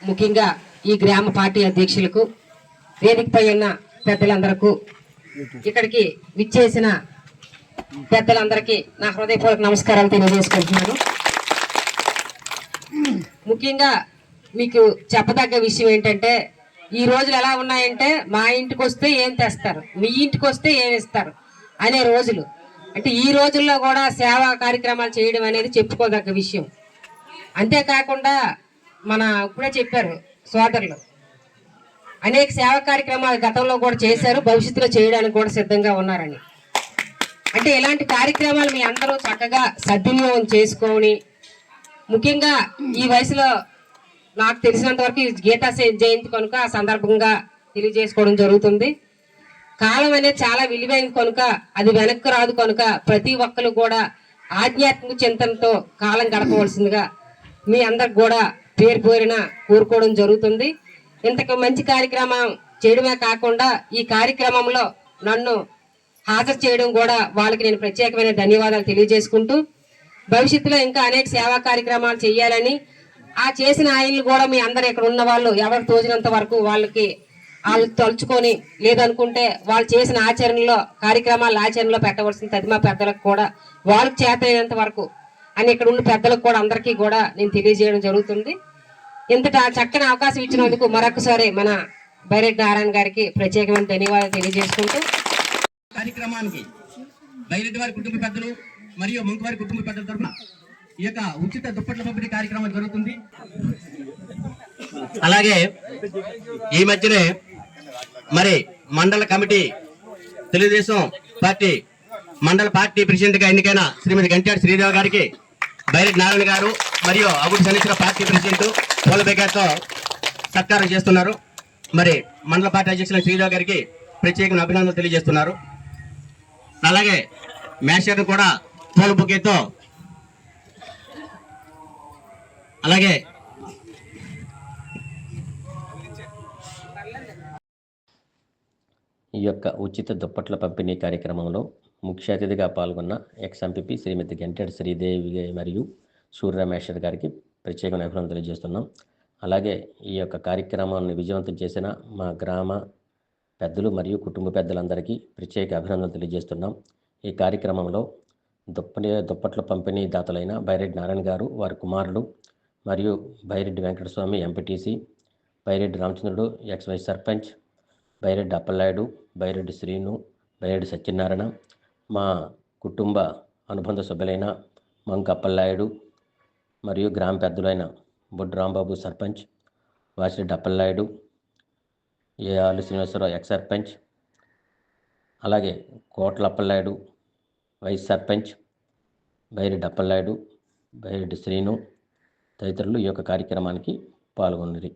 ముఖ్యంగా ఈ గ్రామ పార్టీ అధ్యక్షులకు, వేదికపై ఉన్న పెద్దలందరకు, ఇక్కడికి విచ్చేసిన పెద్దలందరికీ నా హృదయపూర్వక నమస్కారాలు తెలియజేసుకుంటున్నాను. ముఖ్యంగా మీకు చెప్పదగ్గ విషయం ఏంటంటే, ఈ రోజులు ఎలా ఉన్నాయంటే, మా ఇంటికి వస్తే ఏం తెస్తారు, మీ ఇంటికి వస్తే ఏమి ఇస్తారు అనే రోజులు. అంటే ఈ రోజుల్లో కూడా సేవా కార్యక్రమాలు చేయడం అనేది చెప్పుకోదగ్గ విషయం. అంతేకాకుండా మన ఇప్పుడే చెప్పారు సోదరులు, అనేక సేవా కార్యక్రమాలు గతంలో కూడా చేశారు, భవిష్యత్తులో చేయడానికి కూడా సిద్ధంగా ఉన్నారని. అంటే ఇలాంటి కార్యక్రమాలు మీ అందరూ చక్కగా సద్వినియోగం చేసుకొని, ముఖ్యంగా ఈ వయసులో నాకు తెలిసినంత వరకు గీతా జయంతి కనుక ఆ సందర్భంగా తెలియజేసుకోవడం జరుగుతుంది. కాలం అనేది చాలా విలువైన కనుక అది వెనక్కి రాదు కనుక ప్రతి ఒక్కరు కూడా ఆధ్యాత్మిక చింతనతో కాలం గడపవలసిందిగా మీ అందరికి కూడా పేరు పేరున కోరుకోవడం జరుగుతుంది. ఇంతకు మంచి కార్యక్రమం చేయడమే కాకుండా ఈ కార్యక్రమంలో నన్ను హాజరు చేయడం కూడా వాళ్ళకి నేను ప్రత్యేకమైన ధన్యవాదాలు తెలియజేసుకుంటూ, భవిష్యత్తులో ఇంకా అనేక సేవా కార్యక్రమాలు చేయాలని, ఆ చేసిన ఆయనలు కూడా మీ అందరు ఇక్కడ ఉన్న వాళ్ళు ఎవరికి తోచినంత వరకు వాళ్ళకి వాళ్ళు తలుచుకొని, లేదనుకుంటే వాళ్ళు చేసిన ఆచరణలో పెట్టవలసిన తదిమా పెద్దలకు కూడా వాళ్ళకి చేతైనంత వరకు అని ఇక్కడ ఉన్న పెద్దలకు కూడా అందరికీ కూడా నేను తెలియజేయడం జరుగుతుంది. ఇంతట చక్కని అవకాశం ఇచ్చినందుకు మరొకసారి మన బైరెడ్డి నారాయణ గారికి ప్రత్యేకమైన ధన్యవాదాలు తెలియజేసుకుంటూ, కార్యక్రమానికి బైరెడ్డి వారి కుటుంబ పెద్దలు మరియు ముందు వారి కుటుంబ పెద్దల తరఫున ఈ యొక్క ఉచిత దుప్పట్ల పంపిణీ కార్యక్రమం జరుగుతుంది. అలాగే ఈ మధ్యనే మరి మండల కమిటీ తెలుగుదేశం పార్టీ మండల పార్టీ ప్రెసిడెంట్ గా ఎన్నికైన శ్రీమతి గంట్యాడి శ్రీదేవి గారికి బైరెడ్డి నారాయణ గారు మరియు అగుడి శనీశ్వర పార్టీ ప్రెసిడెంట్ పూలబేగారితో సత్కారం చేస్తున్నారు. మరి మండల పార్టీ అధ్యక్షులు శ్రీదేవి గారికి ప్రత్యేక అభినందనలు తెలియజేస్తున్నారు. అలాగే మేషర్ను కూడా పూల బుకేతో, అలాగే ఈ యొక్క ఉచిత దుప్పట్ల పంపిణీ కార్యక్రమంలో ముఖ్య అతిథిగా పాల్గొన్న ఎక్స్-ఎంపీపీ శ్రీమతి గంటెడి శ్రీదేవి మరియు సూర్యమేశ్వర్ గారికి ప్రత్యేకమైన అభినందనలు తెలియజేస్తున్నాం. అలాగే ఈ యొక్క కార్యక్రమాన్ని విజయవంతం చేసిన మా గ్రామ పెద్దలు మరియు కుటుంబ పెద్దలందరికీ ప్రత్యేక అభినందనలు తెలియజేస్తున్నాం. ఈ కార్యక్రమంలో దుప్పట్ల పంపిణీ దాతలైన బైరెడ్డి నారాయణ గారు, వారి కుమారుడు మరియు బైరెడ్డి వెంకటస్వామి ఎంపీటీసీ, బైరెడ్డి రామచంద్రుడు ఎక్స్-వైస్ సర్పంచ్, బైరెడ్డి అప్పలనాయుడు, బైరెడ్డి శ్రీను, బైరెడ్డి సత్యనారాయణ, మా కుటుంబ అనుబంధ సభ్యులైన మంక అప్పలనాయుడు మరియు గ్రామ పెద్దలైన బొడ్డు రాంబాబు సర్పంచ్, వాసిరెడ్డి అప్పలనాయుడు, ఏఆర్లు శ్రీనివాసరావు ఎక్స్ సర్పంచ్, అలాగే కోట్ల అప్పలనాయుడు వైస్ సర్పంచ్, బైరెడ్డి అప్పలనాయుడు, బైరెడ్డి శ్రీను తదితరులు ఈ యొక్క కార్యక్రమానికి పాల్గొన్నారు.